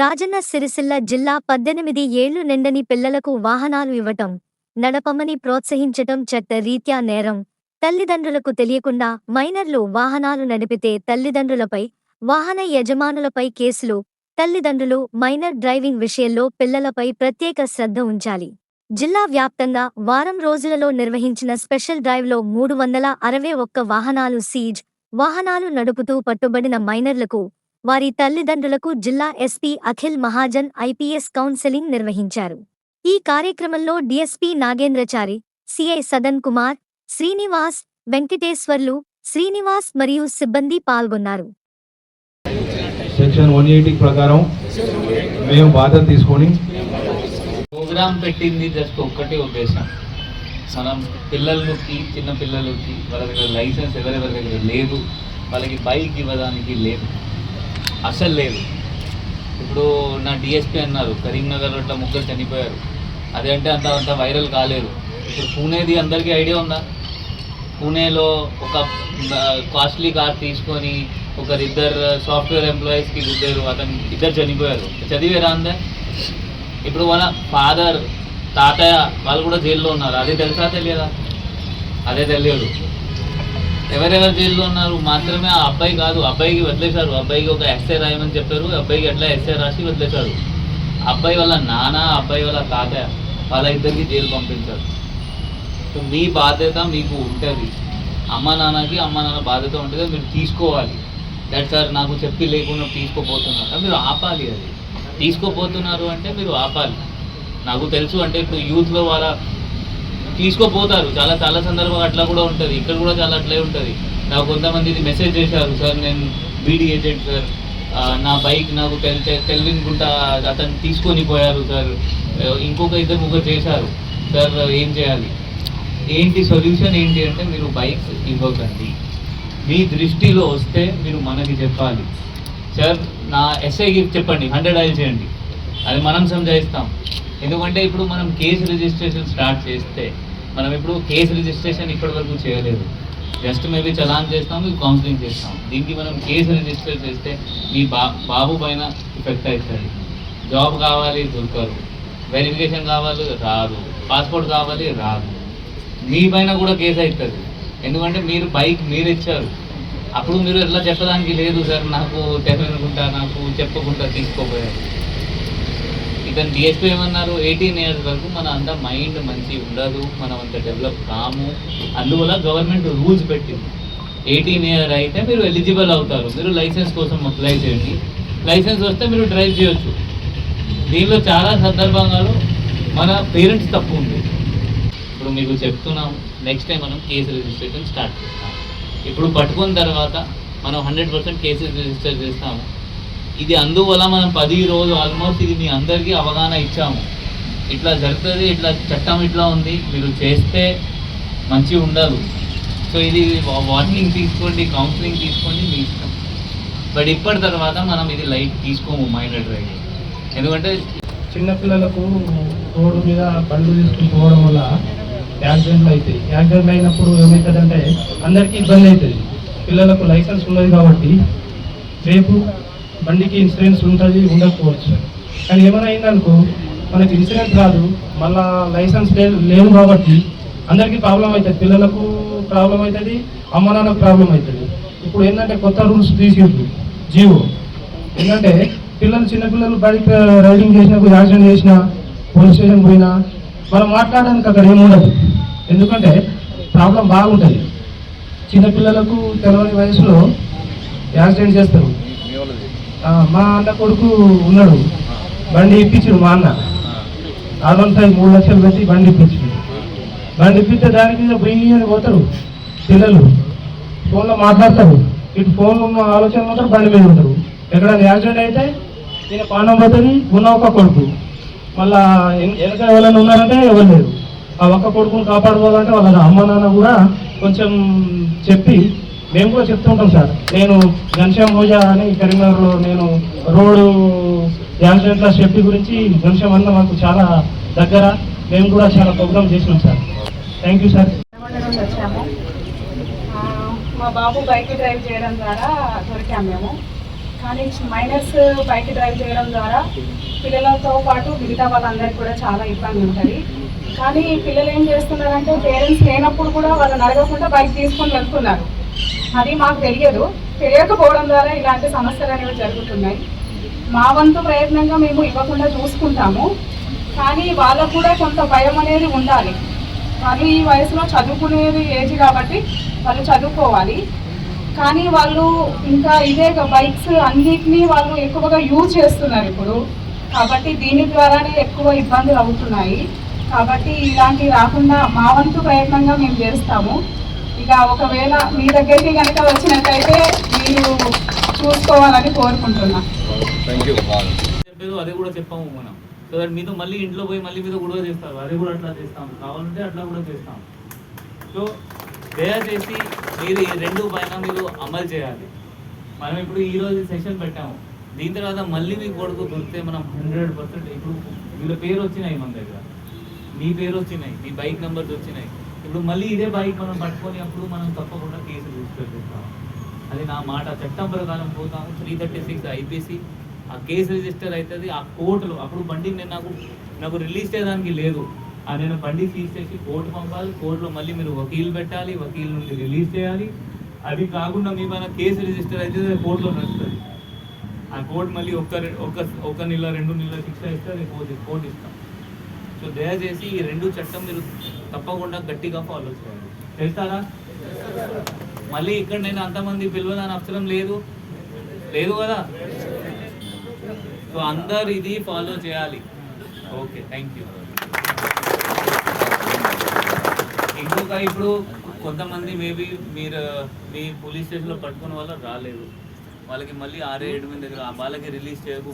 రాజన్న సిరిసిల్ల జిల్లా 18 ఏళ్లు నిండని పిల్లలకు వాహనాలు ఇవ్వటం, నడపమని ప్రోత్సహించటం చట్ట రీత్యా నేరం. తల్లిదండ్రులకు తెలియకుండా మైనర్లు వాహనాలు నడిపితే తల్లిదండ్రులపై, వాహన యజమానులపై కేసులు. తల్లిదండ్రులు మైనర్ డ్రైవింగ్ విషయంలో పిల్లలపై ప్రత్యేక శ్రద్ధ ఉంచాలి. జిల్లా వ్యాప్తంగా వారం రోజులలో నిర్వహించిన స్పెషల్ డ్రైవ్లో 361 వాహనాలు సీజ్. వాహనాలు నడుపుతూ పట్టుబడిన మైనర్లకు, వారి తల్లిదండ్రులకు జిల్లా SP Akhil Mahajan IPS counselling నిర్వహించారు. ఈ కార్యక్రమంలో డీఎస్పీ నాగేంద్రచారి, సిఐ సదన్ కుమార్, శ్రీనివాస్, వెంకటేశ్వర్లు, శ్రీనివాస్ మరియు సిబ్బంది పాల్గొన్నారు. సెక్షన్ 180 ప్రకారం మేము బాధ్యత తీసుకొని ప్రోగ్రామ్ పెట్టింది జస్ట్ ఒక్కటే ఉద్దేశం, మనం పిల్లలకి, చిన్న పిల్లలకి వాళ్ళ దగ్గర లైసెన్స్ ఎవరెవరి దగ్గర లేదు, వాళ్ళకి బైక్ ఇవ్వడానికి లేదు, అసలు లేదు. ఇప్పుడు నా డిఎస్పీ అన్నారు కరీంనగర్లో అట్లా 3 చనిపోయారు, అదే అంటే అంత వైరల్ కాలేదు. ఇప్పుడు పూణేది అందరికీ ఐడియా ఉందా? పూణేలో ఒక కాస్ట్లీ కార్ తీసుకొని ఇద్దరు సాఫ్ట్వేర్ ఎంప్లాయీస్కి ఇద్దరు చనిపోయారు. చదివేరా అందా? ఇప్పుడు వాళ్ళ ఫాదర్, తాతయ్య వాళ్ళు కూడా జైల్లో ఉన్నారు. అదే తెలుసా తెలియదా? అదే తెలియదు. ఎవరెవరు జైల్లో ఉన్నారు మాత్రమే ఆ అబ్బాయి కాదు, అబ్బాయికి వదిలేశారు. అబ్బాయికి ఒక ఎస్ఏ రాయమని చెప్పారు, అబ్బాయికి ఎట్లా ఎస్ఏ రాసి వదిలేశారు. అబ్బాయి వాళ్ళ నాన్న, అబ్బాయి వాళ్ళ తాతయ్య, వాళ్ళ ఇద్దరికి జైలు పంపించారు. సో మీ బాధ్యత మీకు ఉంటుంది, అమ్మ నాన్న బాధ్యత ఉంటుంది, మీరు తీసుకోవాలి. దట్ సార్ నాకు చెప్పి లేకుండా తీసుకోపోతున్నారు, మీరు ఆపాలి. అది తీసుకోపోతున్నారు అంటే మీరు ఆపాలి. నాకు తెలుసు, అంటే ఇప్పుడు యూత్లో వాళ్ళ తీసుకోపోతారు, చాలా సందర్భం అట్లా కూడా ఉంటుంది. ఇక్కడ కూడా చాలా అట్లే ఉంటుంది. నాకు కొంతమంది ఇది మెసేజ్ చేశారు, సార్ నేను బీడీ ఏజెంట్ సార్, నా బైక్ నాకు తెలియకుండా అతను తీసుకొని పోయారు సార్, ఇంకొక 2-3 చేశారు సార్, ఏం చేయాలి, ఏంటి సొల్యూషన్ ఏంటి అంటే మీరు బైక్స్ ఇవ్వకండి. మీ దృష్టిలో వస్తే మీరు మనకి చెప్పాలి, సార్ నా ఎస్ఐకి చెప్పండి, 100 డయల్ చేయండి, అది మనం సంజాయిస్తాం. ఎందుకంటే ఇప్పుడు మనం కేసు రిజిస్ట్రేషన్ స్టార్ట్ చేస్తే, మనం ఇప్పుడు కేసు రిజిస్ట్రేషన్ ఇప్పటివరకు చేయలేదు, జస్ట్ మేబీ చలాన్ చేస్తాం, మీకు కౌన్సిలింగ్ చేస్తాం. దీనికి మనం కేసు రిజిస్టర్ చేస్తే మీ బాబు పైన ఎఫెక్ట్ అవుతుంది. జాబ్ కావాలి దొరకరు, వెరిఫికేషన్ కావాలి రాదు, పాస్పోర్ట్ కావాలి రాదు, మీ పైన కూడా కేసు అవుతుంది. ఎందుకంటే మీరు బైక్ మీరు ఇచ్చారు, అప్పుడు మీరు ఎట్లా చెప్పడానికి లేదు సార్, నాకు తెలియనుకుంటా, నాకు చెప్పకుండా తీసుకోపోయారు. ఇతను డిఎస్పీ ఏమన్నారు, 18 years వరకు మన అంత మైండ్ మంచి ఉండదు, మనం అంత డెవలప్ కాము, అందువల్ల గవర్నమెంట్ రూల్స్ పెట్టింది. 18 years అయితే మీరు ఎలిజిబుల్ అవుతారు, మీరు లైసెన్స్ కోసం అప్లై చేయండి, లైసెన్స్ వస్తే మీరు డ్రైవ్ చేయొచ్చు. దీనిలో చాలా సందర్భాలు మన పేరెంట్స్ తప్పు ఉంది. ఇప్పుడు మీకు చెప్తున్నాం, నెక్స్ట్ టైం మనం కేసు రిజిస్ట్రేషన్ స్టార్ట్ చేస్తాం. ఇప్పుడు పట్టుకున్న తర్వాత మనం 100% కేసెస్ రిజిస్టర్ చేస్తాము. ఇది అందువల్ల మనం 10 రోజులు ఆల్మోస్ట్ ఇది మీ అందరికీ అవగాహన ఇచ్చాము, ఇట్లా జరుగుతుంది, ఇట్లా చట్టం ఇట్లా ఉంది, మీరు చేస్తే మంచిగా ఉండదు. సో ఇది వార్నింగ్ తీసుకోండి, కౌన్సిలింగ్ తీసుకోండి, మీ ఇష్టం. బట్ ఇప్పటి తర్వాత మనం ఇది లైట్ తీసుకోము మైనర్ డ్రైవింగ్. ఎందుకంటే చిన్నపిల్లలకు రోడ్డు మీద బండ్లు తీసుకుని పోవడం వల్ల యాక్సిడెంట్లు అవుతాయి. యాక్సిడెంట్లు అయినప్పుడు ఏమవుతుందంటే అందరికీ ఇబ్బంది అవుతుంది. పిల్లలకు లైసెన్స్ ఉన్నది కాబట్టి రేపు బండికి ఇన్సూరెన్స్ ఉంటుంది, ఉండకపోవచ్చు. కానీ ఏమైనా అయిందనుకో మనకి ఇన్సూరెన్స్ రాదు, మళ్ళా లైసెన్స్ లేదు కాబట్టి అందరికీ ప్రాబ్లం అవుతుంది. పిల్లలకు ప్రాబ్లం అవుతుంది, అమ్మ నాన్నకు ప్రాబ్లం అవుతుంది. ఇప్పుడు ఏంటంటే కొత్త రూల్స్ తీసిండ్రు జీవో. ఏంటంటే చిన్నపిల్లలు బైక్ రైడింగ్ చేసినప్పుడు యాక్సిడెంట్ చేసినా, పోలీస్ స్టేషన్ పోయినా మనం మాట్లాడడానికి అక్కడ ఏముండదు. ఎందుకంటే ప్రాబ్లం బాగుంటుంది. చిన్నపిల్లలకు తెలియని వయసులో యాక్సిడెంట్ చేస్తారు. మా అన్న కొడుకు ఉన్నాడు, బండి ఇప్పించాడు మా అన్న, 3 లక్షలు పెట్టి బండి ఇప్పించాడు. బండి ఇప్పిస్తే దాని మీద పోయి అని పోతారు పిల్లలు, ఫోన్లో మాట్లాడతారు, ఇటు ఫోన్లో ఉన్న ఆలోచనలు ఉంటారు, బండి మీద ఉంటారు. ఎక్కడైనా యాక్సిడెంట్ అయితే నేను పానం పోతుంది, ఉన్న ఒక కొడుకు, మళ్ళా వెనక ఎవరైనా ఉన్నారంటే ఎవరు లేరు. ఆ ఒక్క కొడుకుని కాపాడుకోవాలంటే వాళ్ళ అమ్మ నాన్న కూడా కొంచెం చెప్పి, మేము కూడా చెప్తూ ఉంటాం సార్. నేను ఘనశ్యామ్ రోజా అని కరీంనగర్లో నేను రోడ్డు యాక్సిడెంట్ల సేఫ్టీ గురించి ఘనశ్యామ్ అన్న మాకు చాలా దగ్గర, మేము కూడా చాలా ప్రోగ్రామ్ చేసినాం సార్. Thank you sir. మా బాబు బైక్ డ్రైవ్ చేయడం ద్వారా దొరికాము మేము. కానీ మైనర్స్ బైక్ డ్రైవ్ చేయడం ద్వారా పిల్లలతో పాటు మిగతా వాళ్ళందరికీ కూడా చాలా ఇబ్బంది ఉంటుంది. కానీ పిల్లలు ఏం చేస్తున్నారంటే పేరెంట్స్ లేనప్పుడు కూడా వాళ్ళని అడగకుండా బైక్ తీసుకొని వెళ్తున్నారు. అది మాకు తెలియకపోవడం ద్వారా ఇలాంటి సమస్యలు అనేవి జరుగుతున్నాయి. మా వంతు ప్రయత్నంగా మేము ఇవ్వకుండా చూసుకుంటాము. కానీ వాళ్ళకు కూడా కొంత భయం అనేది ఉండాలి. వాళ్ళు ఈ వయసులో చదువుకునేది ఏజ్ కాబట్టి వాళ్ళు చదువుకోవాలి. కానీ వాళ్ళు ఇంకా ఇదే బైక్స్ అన్నిటినీ వాళ్ళు ఎక్కువగా యూజ్ చేస్తున్నారు ఇప్పుడు. కాబట్టి దీని ద్వారానే ఎక్కువ ఇబ్బందులు అవుతున్నాయి. కాబట్టి ఇలాంటివి రాకుండా మా వంతు ప్రయత్నంగా మేము చేస్తాము. ఇక ఒకవేళ మీ దగ్గరికి కనుక వచ్చినట్టయితే మీరు చూసుకోవాలని కోరుకుంటున్నా. అదే కూడా చెప్పాము మనం. సో దట్ మీతో మళ్ళీ ఇంట్లో పోయి మళ్ళీ మీతో గొడవ చేస్తారు. అది కూడా అట్లా చేస్తాం, కావాలంటే అట్లా కూడా చేస్తాం. సో దయచేసి మీరు ఈ రెండు పైన మీరు అమలు చేయాలి. మనం ఇప్పుడు ఈరోజు సెషన్ పెట్టాము. దీని తర్వాత మళ్ళీ మీ కొడుకు దొరికితే మనం 100% ఇప్పుడు వీళ్ళ పేరు వచ్చినాయి మన దగ్గర, మీ పేరు వచ్చినాయి, మీ బైక్ నెంబర్స్ వచ్చినాయి. ఇప్పుడు మళ్ళీ ఇదే బైక్ మనం పట్టుకొని అప్పుడు మనం తప్పకుండా కేసు రిజిస్టర్ చేస్తాం. అది నా మాట. చట్టం ప్రకారం పోతాము. 336 IPC ఆ కేసు రిజిస్టర్ అవుతుంది. ఆ కోర్టులో అప్పుడు బండి నేను నాకు రిలీజ్ చేయడానికి లేదు. నేను బండి సీజ్ చేసి కోర్టు పంపాలి. కోర్టులో మళ్ళీ మీరు వకీలు పెట్టాలి, వకీల్ నుండి రిలీజ్ చేయాలి. అది కాకుండా మీ పైన కేసు రిజిస్టర్ అయితే కోర్టులో నడుస్తుంది. ఆ కోర్టు మళ్ళీ ఒక నెల 2 నెలల శిక్ష ఇస్తే అది కోర్టు ఇస్తాం. సో దయచేసి ఈ రెండు చట్టం మీరు తప్పకుండా గట్టిగా ఫాలో చేయాలి. చేస్తారా? మళ్ళీ ఇక్కడ నేను అంతమంది పిలవదని అవసరం లేదు కదా. సో అందరు ఇది ఫాలో చేయాలి. Okay, thank you. ఇంకొక ఇప్పుడు కొంతమంది మేబీ మీరు మీ పోలీస్ స్టేషన్లో పట్టుకున్న వాళ్ళు రాలేదు, వాళ్ళకి మళ్ళీ 6-7 మంది దగ్గర వాళ్ళకి రిలీజ్ చేయకు